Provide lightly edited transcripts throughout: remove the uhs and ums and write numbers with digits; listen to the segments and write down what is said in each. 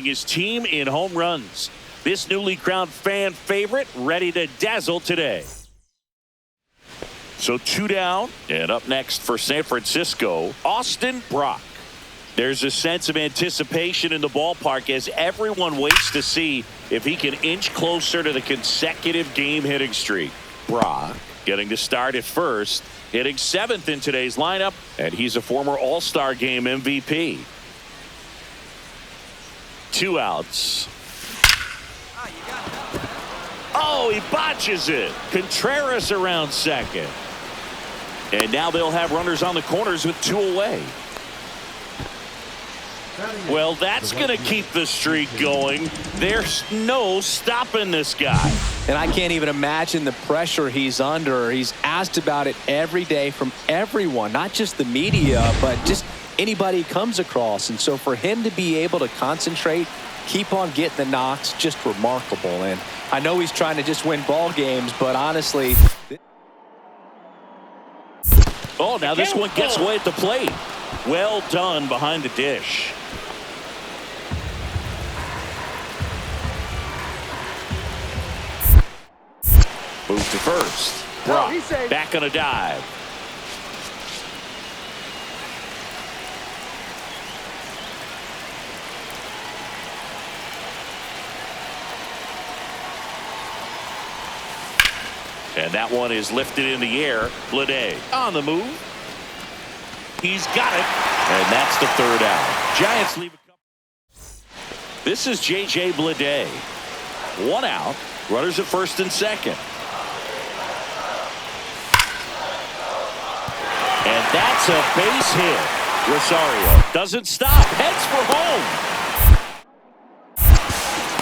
His team in home runs. This newly crowned fan favorite ready to dazzle today. So 2 down, and up next for San Francisco, Austin Brock. There's a sense of anticipation in the ballpark as everyone waits to see if he can inch closer to the consecutive game hitting streak. Brock getting to start at first, hitting 7th in today's lineup, and he's a former All-Star Game MVP. 2 outs. Oh, he botches it. Contreras around second. And now they'll have runners on the corners with 2 away. Well, that's going to keep the streak going. There's no stopping this guy. And I can't even imagine the pressure he's under. He's asked about it every day from everyone, not just the media, but just anybody he comes across. And so for him to be able to concentrate, keep on getting the knocks, just remarkable. And I know he's trying to just win ball games, but honestly. Oh, now this one gets away at the plate. Well done behind the dish. Move to first. Brock back on a dive. And that one is lifted in the air. Bleday on the move. He's got it. And that's the 3rd out. Giants leave a couple. This is J.J. Bleday. 1 out. Runners at first and second. And that's a base hit. Rosario doesn't stop. Heads for home.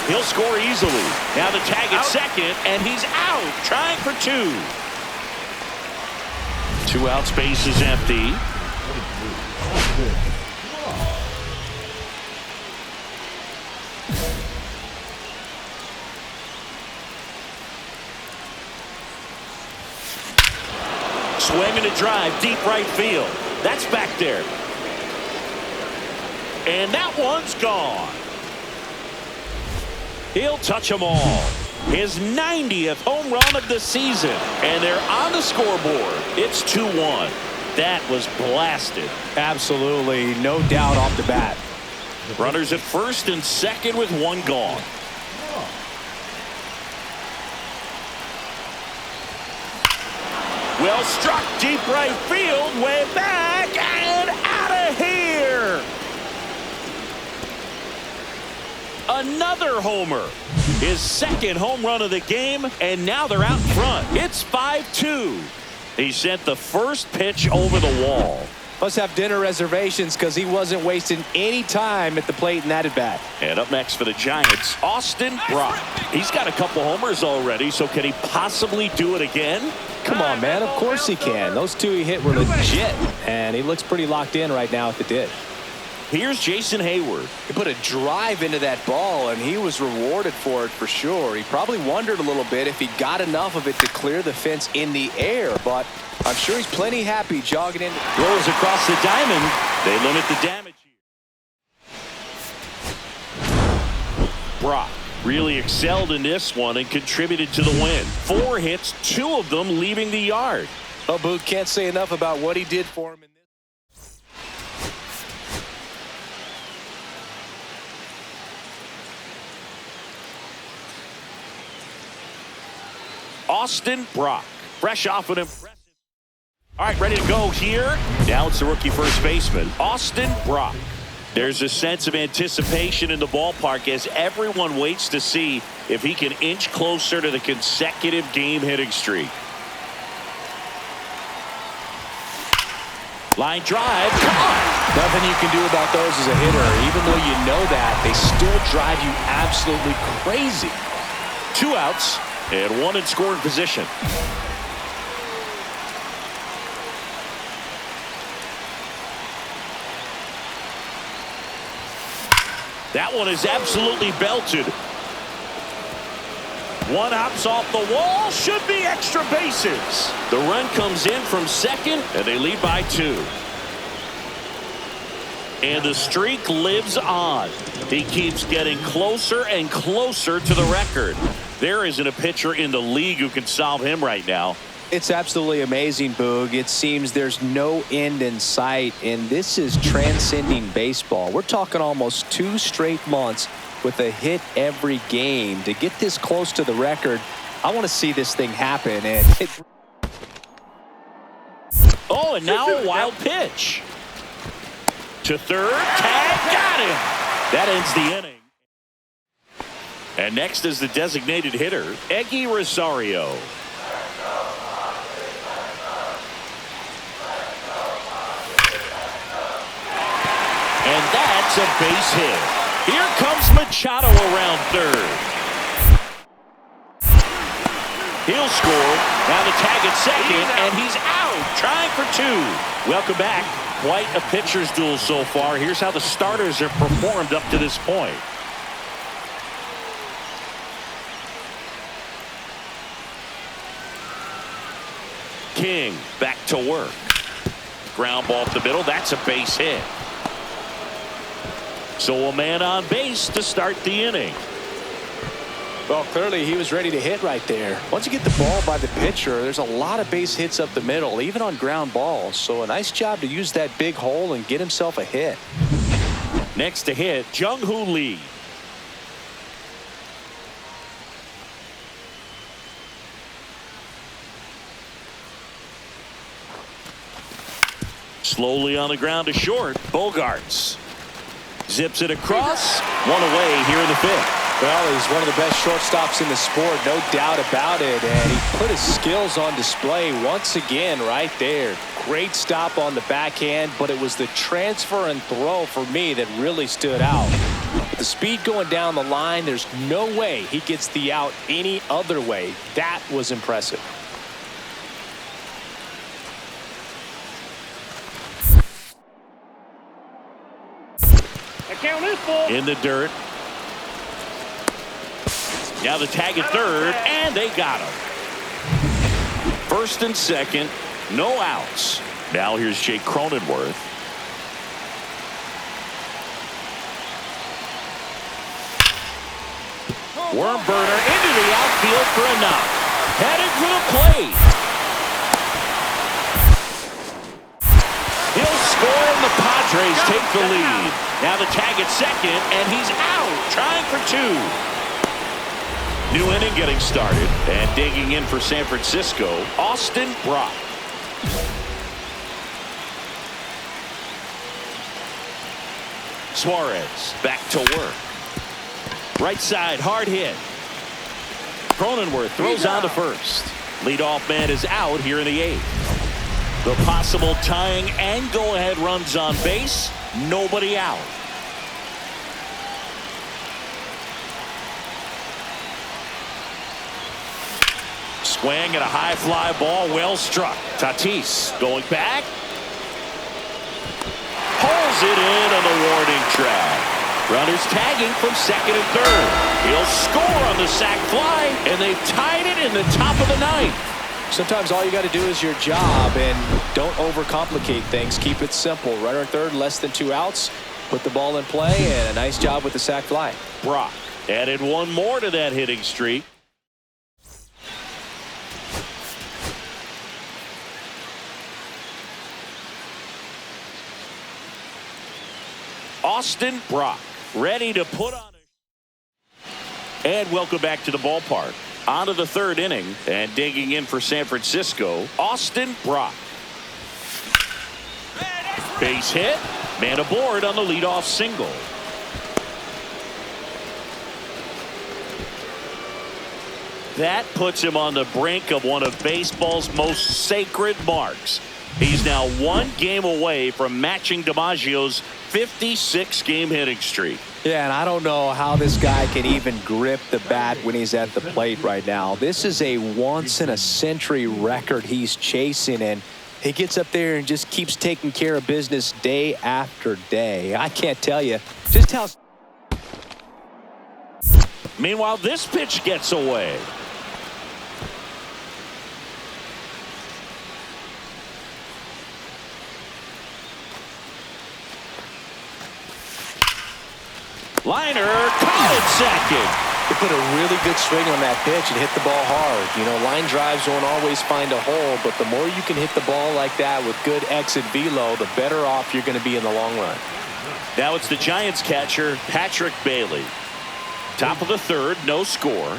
He'll score easily. Now the tag at second, and he's out, trying for 2. 2 outs, base is empty. Swinging a drive, deep right field. That's back there. And that one's gone. He'll touch them all. His 90th home run of the season. And they're on the scoreboard. It's 2-1. That was blasted. Absolutely. No doubt off the bat. Runners at first and second with 1 gone. Well struck deep right field. Way back and out of here. Another homer. His 2nd home run of the game, and now they're out front. It's 5-2. He sent the first pitch over the wall. Must have dinner reservations because he wasn't wasting any time at the plate in that at bat. And up next for the Giants, Austin Brock. He's got a couple homers already, so can he possibly do it again? Come on, man. Of course he can. Those 2 he hit were legit, and he looks pretty locked in right now at the dish. Here's Jason Hayward. He put a drive into that ball, and he was rewarded for it for sure. He probably wondered a little bit if he got enough of it to clear the fence in the air, but I'm sure he's plenty happy jogging in. Rolls across the diamond. They limit the damage here. Brock really excelled in this one and contributed to the win. 4 hits, 2 of them leaving the yard. Oh, Booth, can't say enough about what he did for him in this. Austin Brock, fresh off an impressive. All right, ready to go here. Now it's the rookie first baseman, Austin Brock. There's a sense of anticipation in the ballpark as everyone waits to see if he can inch closer to the consecutive game hitting streak. Line drive, come on. Nothing you can do about those as a hitter. Even though you know that, they still drive you absolutely crazy. 2 outs. And 1 in scoring position. That one is absolutely belted. 1 hops off the wall. Should be extra bases. The run comes in from second, and they lead by 2. And the streak lives on. He keeps getting closer and closer to the record. There isn't a pitcher in the league who can solve him right now. It's absolutely amazing, Boog. It seems there's no end in sight, and this is transcending baseball. We're talking almost 2 straight months with a hit every game. To get this close to the record, I want to see this thing happen. And oh, and now a wild pitch. To third, tag, got him. That ends the inning. And next is the designated hitter, Eggy Rosario. And that's a base hit. Here comes Machado around third. He'll score. Now the tag at second, and he's out, trying for 2. Welcome back. Quite a pitcher's duel so far. Here's how the starters have performed up to this point. King back to work. Ground ball up the middle. That's a base hit. So a man on base to start the inning. well, clearly he was ready to hit right there. Once you get the ball by the pitcher, there's a lot of base hits up the middle, even on ground balls. So a nice job to use that big hole and get himself a hit. Next to hit, Jung-Hoo Lee. Slowly on the ground to short. Bogarts zips it across. One away here in the 5th. Well, he's one of the best shortstops in the sport, no doubt about it. And he put his skills on display once again right there. Great stop on the backhand, but it was the transfer and throw for me that really stood out. With the speed going down the line, there's no way he gets the out any other way. That was impressive. In the dirt. Now the tag at third, and they got him. First and second, no outs. Now here's Jake Cronenworth. Worm burner into the outfield for a knock. Headed for the plate. He'll score, and the Padres take the lead. Now the tag at second, and he's out, trying for 2. New inning getting started, and digging in for San Francisco, Austin Brock. Suarez back to work. Right side, hard hit. Cronenworth throws on to first. Leadoff man is out here in the 8th. The possible tying and go-ahead runs on base. Nobody out. Swing at a high fly ball, well struck. Tatis going back. Pulls it in on the warning track. Runners tagging from second and third. He'll score on the sac fly, and they've tied it in the top of the 9th. Sometimes all you got to do is your job, and don't overcomplicate things. Keep it simple. Runner at third, less than 2 outs. Put the ball in play, and a nice job with the sac fly. Brock added one more to that hitting streak. Austin Brock ready to put on a... And welcome back to the ballpark. On to the 3rd inning, and digging in for San Francisco, Austin Brock. Base hit, man aboard on the leadoff single. That puts him on the brink of one of baseball's most sacred marks. He's now 1 game away from matching DiMaggio's 56-game hitting streak. Yeah, and I don't know how this guy can even grip the bat when he's at the plate right now. This is a once-in-a-century record he's chasing, and he gets up there and just keeps taking care of business day after day. I can't tell you just how... Meanwhile, this pitch gets away. Liner caught at second. He put a really good swing on that pitch and hit the ball hard. You know, line drives won't always find a hole, but the more you can hit the ball like that with good exit velo, the better off you're going to be in the long run. Now it's the Giants catcher, Patrick Bailey. Top of the third, no score.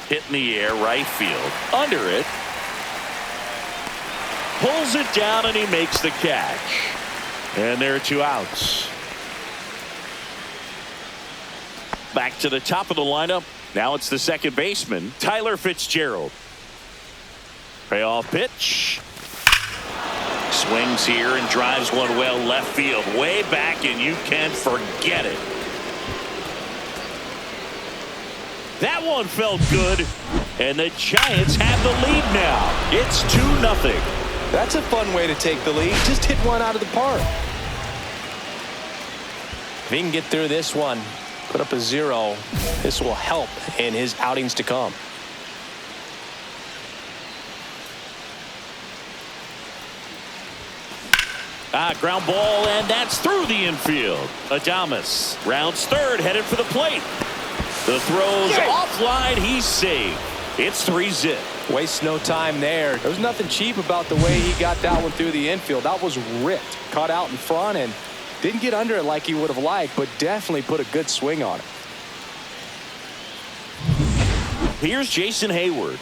Hit in the air, right field. Under it. Pulls it down and he makes the catch. And there are 2 outs. Back to the top of the lineup. Now it's the second baseman, Tyler Fitzgerald. Payoff pitch. Swings here and drives one well left field. Way back, and you can forget it. That one felt good. And the Giants have the lead now. It's 2-0. That's a fun way to take the lead. Just hit one out of the park. If he can get through this one, put up a 0, this will help in his outings to come. Ground ball, and that's through the infield. Adames rounds third, headed for the plate. The throw's offline. He's safe. It's 3-0. Wastes no time there. There was nothing cheap about the way he got that one through the infield. That was ripped. Caught out in front and didn't get under it like he would have liked, but definitely put a good swing on it. Here's Jason Hayward.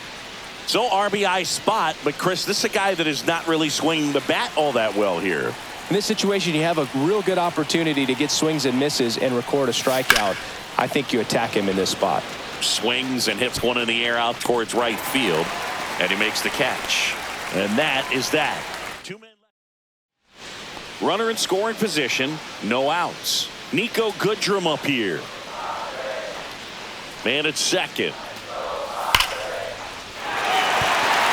So RBI spot, but Chris, this is a guy that is not really swinging the bat all that well here. In this situation, you have a real good opportunity to get swings and misses and record a strikeout. I think you attack him in this spot. Swings and hits one in the air out towards right field, and he makes the catch. And that is that. 2 men left. Runner in scoring position, no outs. Nico Goodrum up here. Man at second.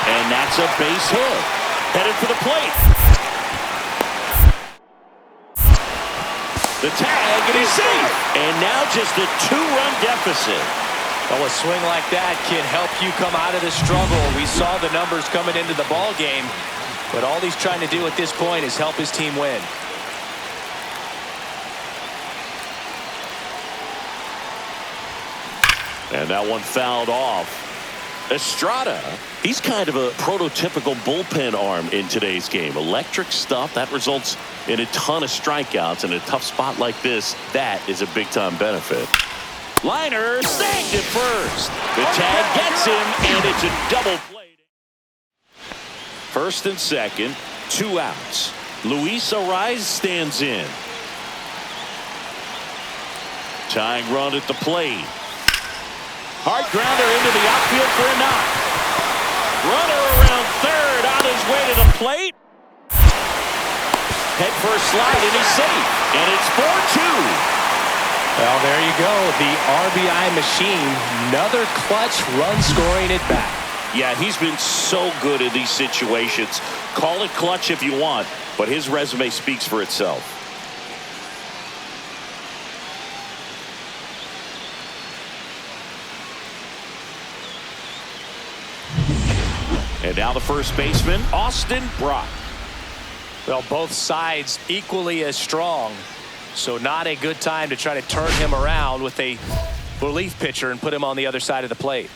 And that's a base hit. Headed for the plate. The tag, and he's safe. And now just a 2-run deficit. Well, a swing like that can help you come out of the struggle. We saw the numbers coming into the ball game, but all he's trying to do at this point is help his team win. And that one fouled off. Estrada, he's kind of a prototypical bullpen arm in today's game. Electric stuff that results in a ton of strikeouts. In a tough spot like this, that is a big-time benefit. Liner snagged it first. The tag gets him, and it's a double play. First and second, 2 outs. Luis Ariz stands in. Tying run at the plate. Hard grounder into the outfield for a knock. Runner around third on his way to the plate. Head first slide, and he's safe. And it's 4-2. Well, there you go. The RBI machine. Another clutch run scoring at bat. Yeah, he's been so good in these situations. Call it clutch if you want, but his resume speaks for itself. And now the first baseman, Austin Brock. Well, both sides equally as strong. So not a good time to try to turn him around with a relief pitcher and put him on the other side of the plate.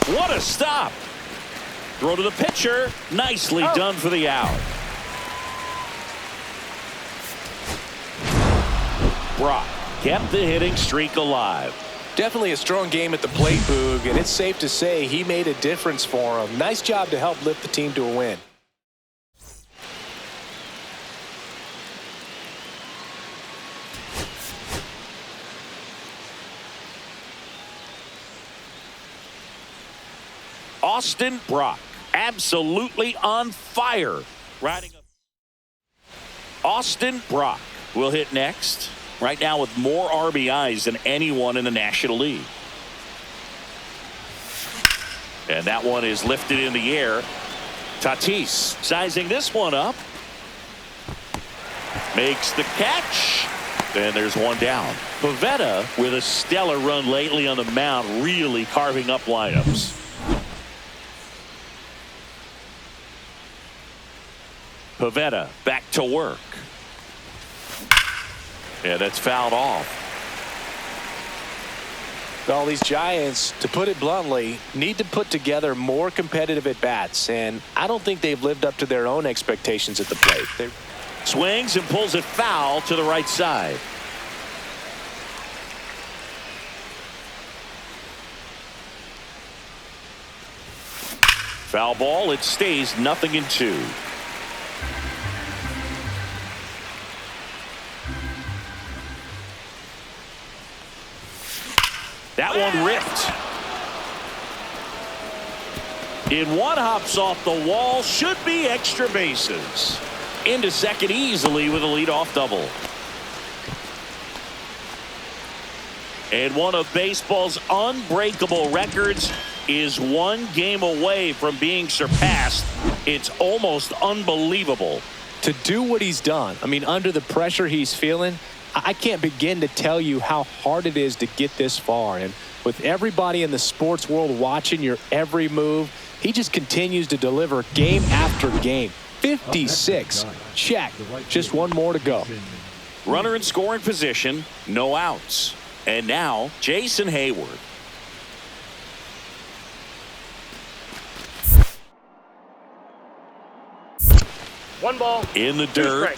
What a stop. Throw to the pitcher. Nicely done for the out. Brock kept the hitting streak alive. Definitely a strong game at the plate, Boog, and it's safe to say he made a difference for him. Nice job to help lift the team to a win. Austin Brock, absolutely on fire. Riding up. Austin Brock will hit next. Right now with more RBIs than anyone in the National League. And that one is lifted in the air. Tatis sizing this one up. Makes the catch. And there's one down. Pivetta with a stellar run lately on the mound, really carving up lineups. Pivetta back to work. Yeah, that's fouled off. Well, these Giants, to put it bluntly, need to put together more competitive at-bats, and I don't think they've lived up to their own expectations at the plate. Swings and pulls it foul to the right side. Foul ball. It stays 0-2. That one ripped. In one, hops off the wall. Should be extra bases. Into second easily with a leadoff double. And one of baseball's unbreakable records is one game away from being surpassed. It's almost unbelievable. To do what he's done, I mean, under the pressure he's feeling, I can't begin to tell you how hard it is to get this far. And with everybody in the sports world watching your every move, he just continues to deliver game after game. 56. Check. Just one more to go. Runner in scoring position. No outs. And now Jason Hayward. One ball. In the dirt.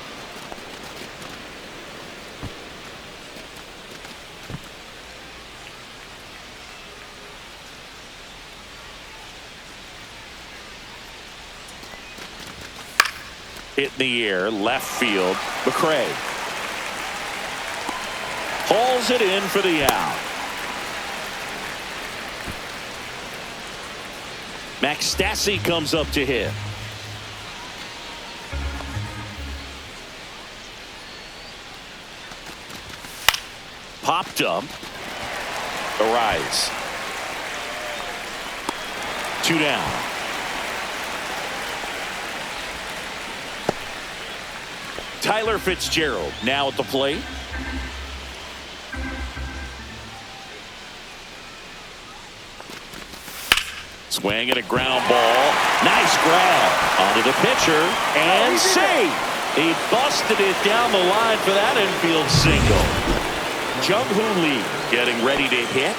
Hit in the air, left field. McCray hauls it in for the out. Max Stassi comes up to hit. Popped up. The rise. 2 down. Tyler Fitzgerald now at the plate. Swing and a ground ball. Nice grab onto the pitcher and safe. He busted it down the line for that infield single. Jung-Hoo Lee getting ready to hit.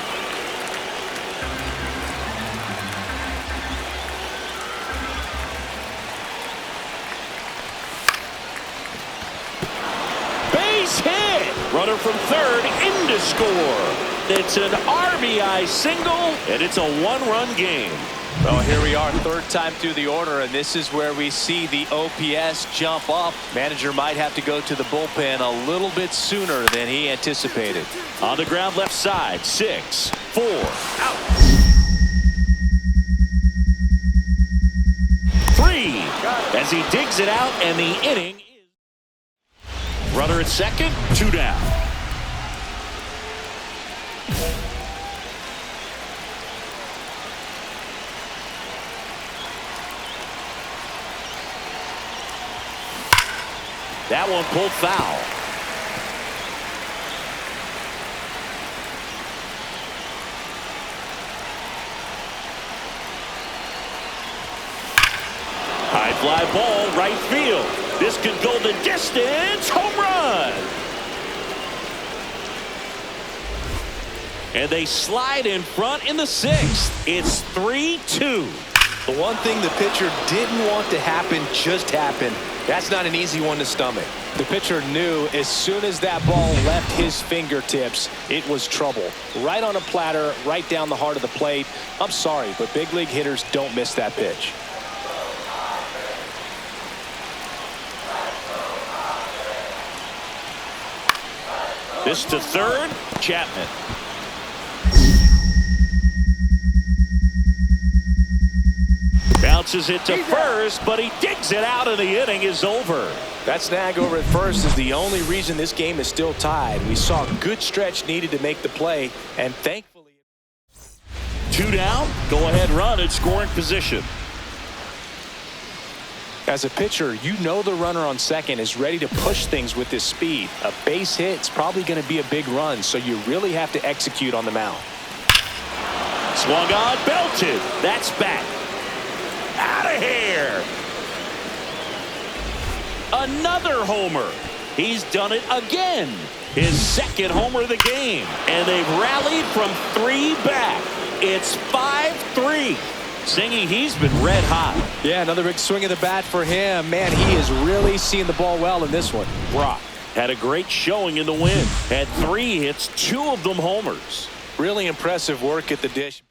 Base hit. Runner from third in to score. It's an RBI single, and it's a one-run game. Well, here we are, third time through the order, and this is where we see the OPS jump up. Manager might have to go to the bullpen a little bit sooner than he anticipated. On the ground left side, 6-4. Out. 3 as he digs it out, and the inning is runner at second, 2 down. That one pulled foul. High fly ball, right field. This could go the distance. Home run. And they slide in front in the 6th. It's 3-2. The one thing the pitcher didn't want to happen just happened. That's not an easy one to stomach. The pitcher knew as soon as that ball left his fingertips, it was trouble. Right on a platter, right down the heart of the plate. I'm sorry, but big league hitters don't miss that pitch. This to third. Chapman. Bounces it to first, but he digs it out, and the inning is over. That snag over at first is the only reason this game is still tied. We saw a good stretch needed to make the play, and thankfully. 2 down. Go ahead run in scoring position. As a pitcher, you know the runner on second is ready to push things with his speed. A base hit is probably going to be a big run, so you really have to execute on the mound. Swung on, belted. That's back. Out of here. Another homer. He's done it again. His second homer of the game. And they've rallied from 3 back. It's 5-3. Singing, he's been red hot. Yeah, another big swing of the bat for him. Man, he is really seeing the ball well in this one. Brock had a great showing in the win. Had 3 hits, 2 of them homers. Really impressive work at the dish.